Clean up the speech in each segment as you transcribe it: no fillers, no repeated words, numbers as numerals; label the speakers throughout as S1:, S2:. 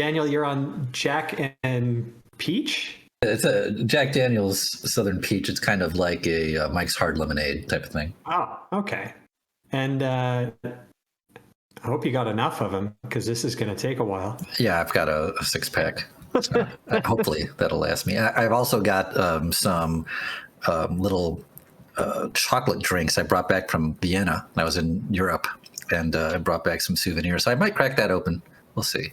S1: Daniel, you're on Jack and Peach?
S2: It's a Jack Daniel's Southern Peach. It's kind of like a Mike's Hard Lemonade type of thing.
S1: Oh, okay. And I hope you got enough of them because this is going to take a while.
S2: Yeah, I've got a 6-pack. So hopefully that'll last me. I've also got some little chocolate drinks I brought back from Vienna. I was in Europe, and I brought back some souvenirs. So I might crack that open. We'll see.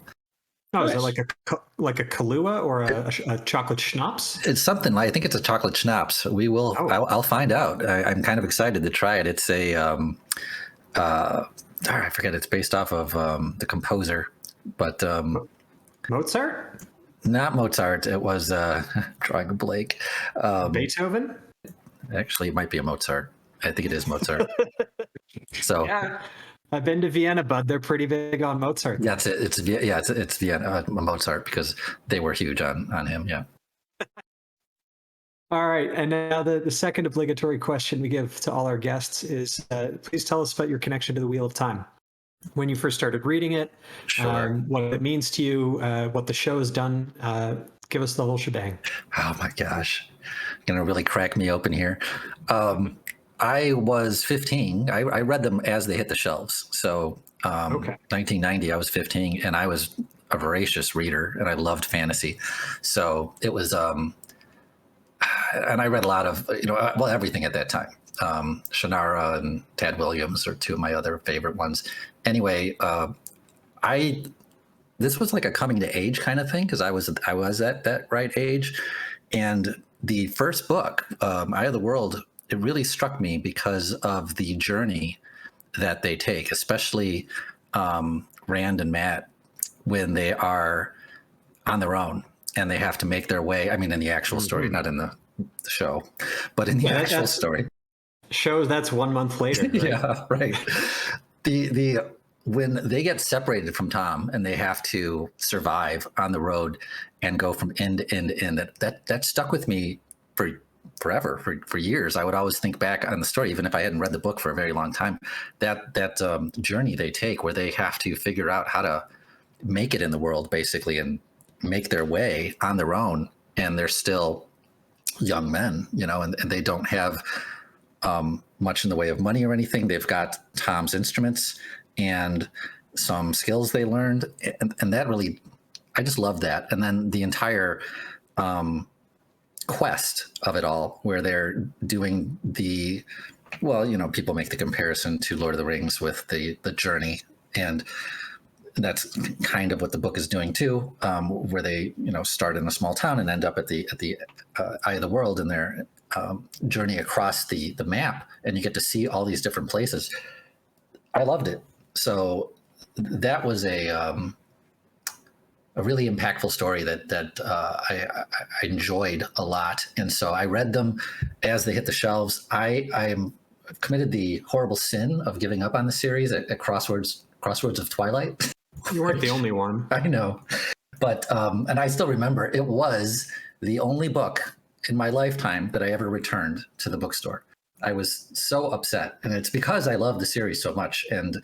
S1: Oh, is it like a Kahlua or a chocolate schnapps?
S2: It's something. I think it's a chocolate schnapps. We will.
S1: Oh.
S2: I'll find out. I'm kind of excited to try it. It's a. I forget. It's based off of the composer, but
S1: Mozart?
S2: not Mozart. It was drawing a blank.
S1: Beethoven?
S2: Actually, it might be a Mozart. I think it is Mozart. So
S1: yeah, I've been to Vienna, bud. They're pretty big on Mozart.
S2: Yeah, it's Vienna Mozart because they were huge on him. Yeah.
S1: All right, and now the second obligatory question we give to all our guests is: please tell us about your connection to the Wheel of Time. When you first started reading it,
S2: Sure.
S1: what it means to you, what the show has done. Give us the whole shebang.
S2: Oh my gosh, gonna really crack me open here. I was 15. I read them as they hit the shelves. So 1990, I was 15, and I was a voracious reader, and I loved fantasy. So it was, and I read a lot of, everything at that time. Shannara and Tad Williams are two of my other favorite ones. Anyway, this was like a coming to age kind of thing because I was at that right age, and the first book, Eye of the World, it really struck me because of the journey that they take, especially Rand and Matt when they are on their own and they have to make their way. I mean, in the actual story, not in the show, but in the actual story.
S1: Shows that's 1 month later. Right?
S2: Yeah, right. The when they get separated from Tom and they have to survive on the road and go from end to end to end, that stuck with me forever, for years. I would always think back on the story, even if I hadn't read the book for a very long time, that journey they take where they have to figure out how to make it in the world, basically, and make their way on their own. And they're still young men, and they don't have much in the way of money or anything. They've got Tom's instruments and some skills they learned. And that really, I just love that. And then the entire quest of it all, where they're doing people make the comparison to Lord of the Rings with the journey, and that's kind of what the book is doing too, where they start in a small town and end up at the Eye of the World in their journey across the map, and you get to see all these different places. I loved it. So that was a really impactful story that I enjoyed a lot. And so I read them as they hit the shelves. I've committed the horrible sin of giving up on the series at Crossroads of Twilight.
S1: You weren't the only one.
S2: I know. But, and I still remember, it was the only book in my lifetime that I ever returned to the bookstore. I was so upset. And it's because I love the series so much. And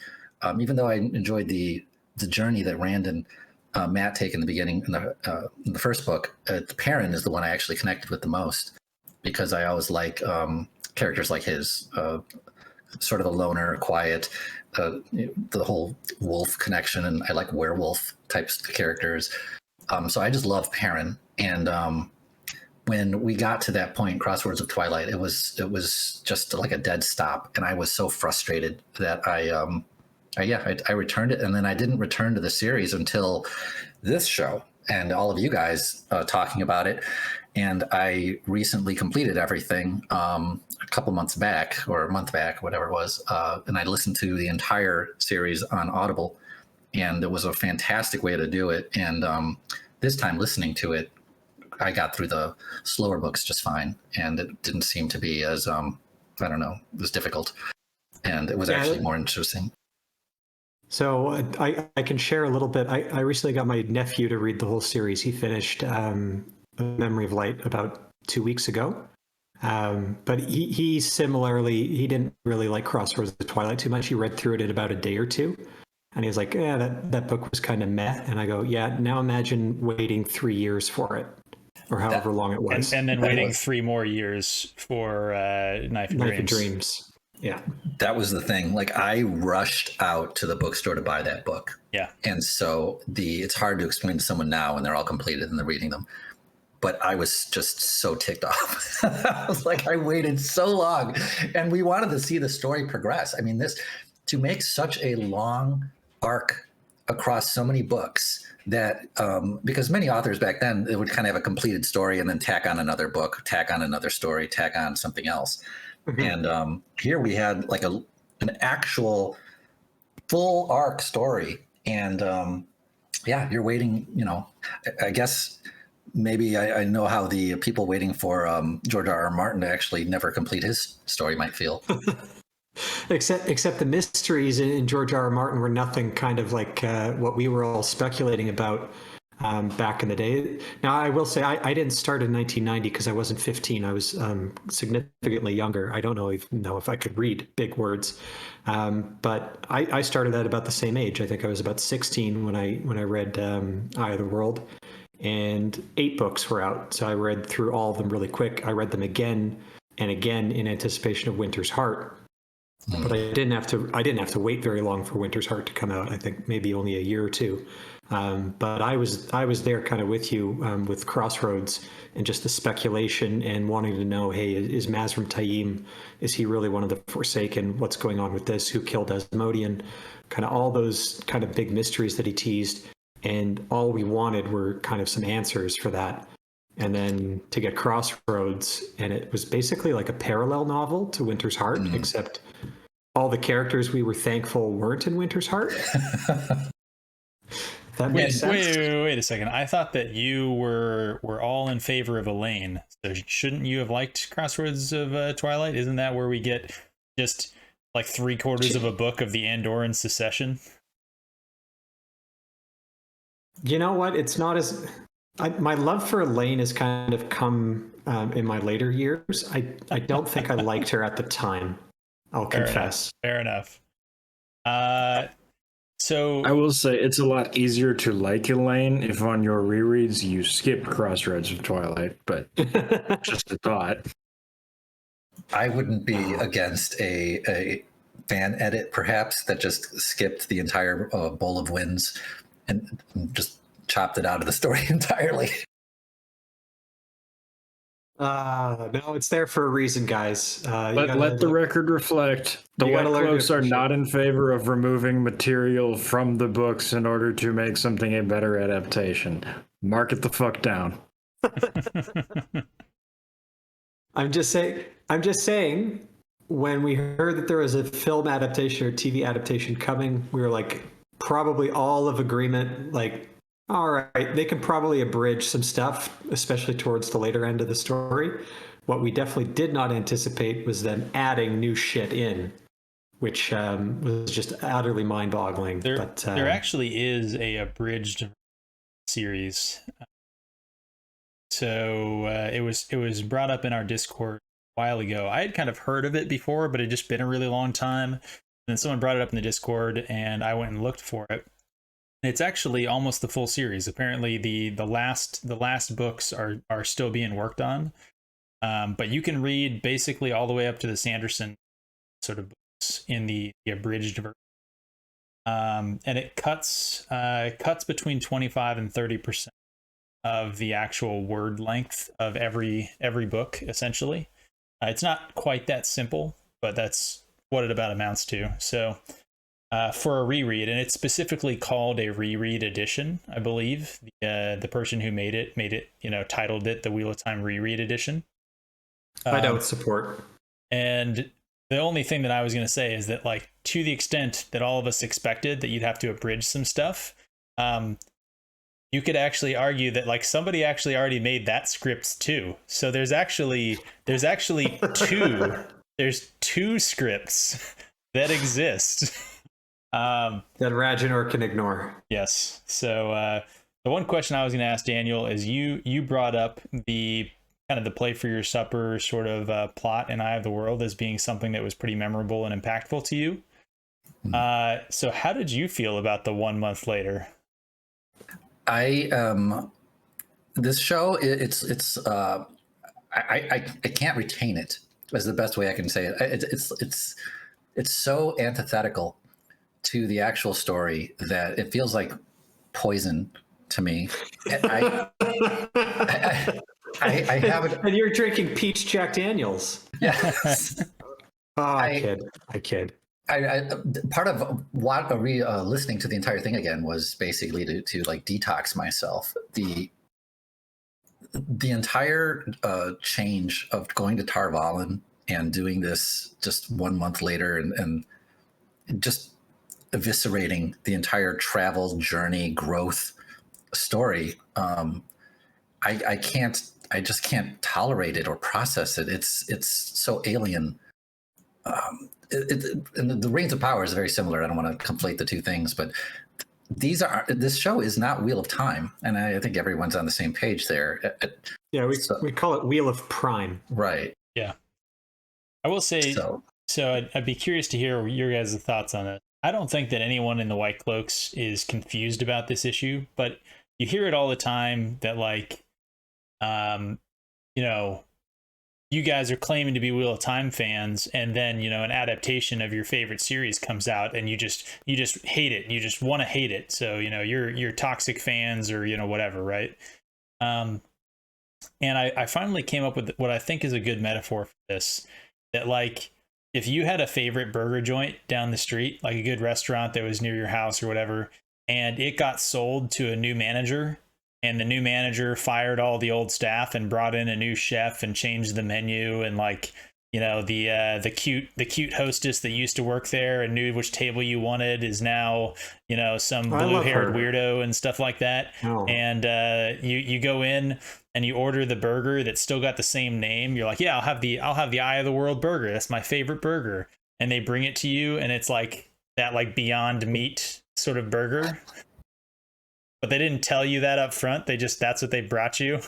S2: even though I enjoyed the journey that Rand and Matt take in the beginning, in the first book, Perrin is the one I actually connected with the most, because I always like characters like his, sort of a loner, quiet, the whole wolf connection, and I like werewolf types of characters. So I just love Perrin. And when we got to that point, Crossroads of Twilight, it was just like a dead stop, and I was so frustrated that I returned it, and then I didn't return to the series until this show and all of you guys talking about it. And I recently completed everything a couple months back, or a month back, whatever it was, and I listened to the entire series on Audible, and it was a fantastic way to do it. And this time listening to it, I got through the slower books just fine, and it didn't seem to be as it was difficult, and it was actually more interesting.
S1: So I can share a little bit. I recently got my nephew to read the whole series. He finished Memory of Light about 2 weeks ago. But he similarly, he didn't really like Crossroads of Twilight too much. He read through it in about a day or two. And he was like, yeah, that book was kind of meh. And I go, yeah, now imagine waiting 3 years for it, or however long it was.
S3: And then
S2: That
S3: waiting
S2: was-
S3: 3 more years for Knife and
S1: Knife of
S3: Dreams.
S1: Dreams. Yeah.
S2: That was the thing. Like, I rushed out to the bookstore to buy that book.
S3: Yeah.
S2: And so it's hard to explain to someone now when they're all completed and they're reading them. But I was just so ticked off. I was like, I waited so long, and we wanted to see the story progress. I mean, to make such a long arc across so many books that because many authors back then, they would kind of have a completed story and then tack on another book, tack on another story, tack on something else.
S1: Mm-hmm.
S2: And here we had like an actual full arc story. And yeah, you're waiting, I guess maybe I know how the people waiting for George R.R. Martin to actually never complete his story might feel.
S1: Except the mysteries in George R.R. Martin were nothing kind of like what we were all speculating about back in the day. Now, I will say I didn't start in 1990 because I wasn't 15. I was significantly younger. I don't know if I could read big words, but I started at about the same age. I think I was about 16 when I read Eye of the World, and 8 books were out. So I read through all of them really quick. I read them again and again in anticipation of Winter's Heart. But I didn't have to wait very long for Winter's Heart to come out. I think maybe only a year or two. But I was there kind of with you with Crossroads and just the speculation and wanting to know, hey, is Mazrim Taim, is he really one of the Forsaken? What's going on with this? Who killed Asmodean? Kind of all those kind of big mysteries that he teased. And all we wanted were kind of some answers for that. And then to get Crossroads, and it was basically like a parallel novel to Winter's Heart, except all the characters we were thankful weren't in Winter's Heart. That makes sense.
S3: Wait a second. I thought that you were all in favor of Elaine. So shouldn't you have liked Crossroads of Twilight? Isn't that where we get just like 3/4 of a book of the Andoran secession?
S1: You know what? It's not as... my love for Elaine has kind of come in my later years. I don't think I liked her at the time. I'll confess.
S3: Fair enough. So
S4: I will say it's a lot easier to like Elaine if on your rereads you skip Crossroads of Twilight, but just a thought.
S2: I wouldn't be against a fan edit, perhaps, that just skipped the entire Bowl of Winds and just chopped it out of the story entirely.
S1: No, it's there for a reason, guys.
S4: Let the record reflect. The Whitecloaks are not in favor of removing material from the books in order to make something a better adaptation. Mark it the fuck down.
S1: I'm just saying, when we heard that there was a film adaptation or TV adaptation coming, we were like probably all of agreement, like, all right, they can probably abridge some stuff, especially towards the later end of the story. What we definitely did not anticipate was them adding new shit in, which was just utterly mind-boggling.
S3: There
S1: There
S3: actually is a abridged series. So it was brought up in our Discord a while ago. I had kind of heard of it before, but it had just been a really long time. And then someone brought it up in the Discord, and I went and looked for it. It's actually almost the full series. Apparently, the last books are still being worked on, but you can read basically all the way up to the Sanderson sort of books in the abridged version, and it cuts between 25 and 30% of the actual word length of every book. Essentially, it's not quite that simple, but that's what it about amounts to. So. For a reread, and it's specifically called a reread edition, I believe. The person who made it, titled it the Wheel of Time Reread Edition.
S1: I don't support.
S3: And the only thing that I was going to say is that, like, to the extent that all of us expected that you'd have to abridge some stuff, you could actually argue that, like, somebody actually already made that script too. So there's actually two two scripts that exist.
S1: That Raginor can ignore.
S3: Yes. So the one question I was going to ask Daniel is you brought up the kind of the play for your supper sort of plot in Eye of the World as being something that was pretty memorable and impactful to you. So how did you feel about the 1 month later?
S2: This show, I can't retain it. Is the best way I can say it. It's so antithetical to the actual story that it feels like poison to me. I have it.
S1: And you're drinking peach Jack Daniels.
S2: Yes.
S1: I kid.
S2: Part of what listening to the entire thing again was basically to like detox myself. The entire change of going to Tar Valon and doing this just 1 month later and just eviscerating the entire travel journey growth story. I just can't tolerate it or process it. It's so alien. And the Rings of Power is very similar. I don't want to conflate the two things, but this show is not Wheel of Time, and I think everyone's on the same page there.
S1: Yeah, we call it Wheel of Prime.
S2: Right.
S3: Yeah. I will say, so I'd be curious to hear your guys' thoughts on it. I don't think that anyone in the Whitecloaks is confused about this issue, but you hear it all the time that like, you guys are claiming to be Wheel of Time fans, and then an adaptation of your favorite series comes out, and you just hate it. You just want to hate it. So you're toxic fans or whatever, right? And I finally came up with what I think is a good metaphor for this. That like if you had a favorite burger joint down the street, like a good restaurant that was near your house or whatever, and it got sold to a new manager. And the new manager fired all the old staff and brought in a new chef and changed the menu. And like, the cute hostess that used to work there and knew which table you wanted is now, some blue-haired weirdo and stuff like that.
S1: Oh.
S3: And you go in and you order the burger that's still got the same name. You're like, yeah, I'll have the Eye of the World burger. That's my favorite burger. And they bring it to you, and it's like that like Beyond Meat sort of burger. But they didn't tell you that up front. That's what they brought you.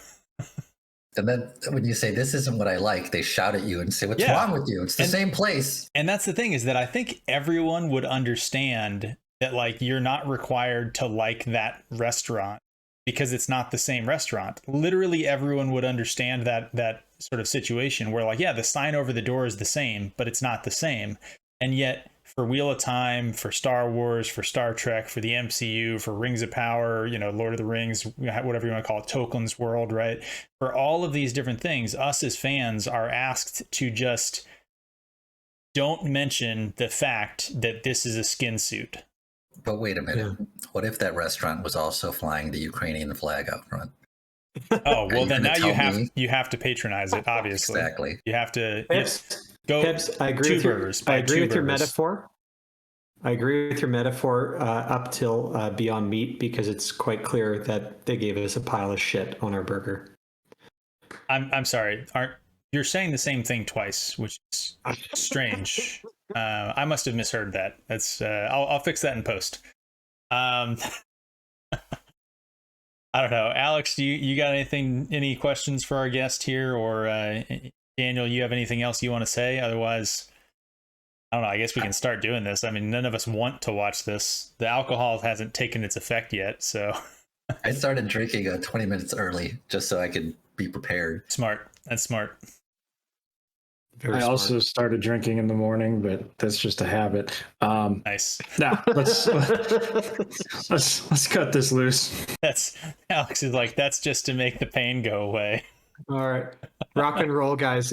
S2: And then when you say, this isn't what I like, they shout at you and say, what's wrong with you? It's the same place.
S3: And that's the thing, is that I think everyone would understand that like you're not required to like that restaurant because it's not the same restaurant. Literally everyone would understand that sort of situation where like, yeah, the sign over the door is the same, but it's not the same. And yet for Wheel of Time, for Star Wars, for Star Trek, for the MCU, for Rings of Power, Lord of the Rings, whatever you want to call it, Tolkien's world, right? For all of these different things, us as fans are asked to just don't mention the fact that this is a skin suit.
S2: But wait a minute. Yeah. What if that restaurant was also flying the Ukrainian flag out front?
S3: Oh, well, then now you have to patronize it, obviously.
S2: Exactly.
S3: You have to...
S1: Pips, I agree with your metaphor. I agree with your metaphor up till Beyond Meat, because it's quite clear that they gave us a pile of shit on our burger.
S3: I'm sorry. You're saying the same thing twice, which is strange. I must have misheard that. That's I'll fix that in post. I don't know, Alex. Do you got any questions for our guest here, or Daniel, you have anything else you want to say? Otherwise, I don't know. I guess we can start doing this. I mean, none of us want to watch this. The alcohol hasn't taken its effect yet, so.
S2: I started drinking 20 minutes early just so I could be prepared.
S3: Smart. That's smart.
S4: I also started drinking in the morning, but that's just a habit.
S3: Nice.
S4: Nah, let's cut this loose.
S3: That's Alex is like, that's just to make the pain go away.
S1: All right. Rock and roll, guys.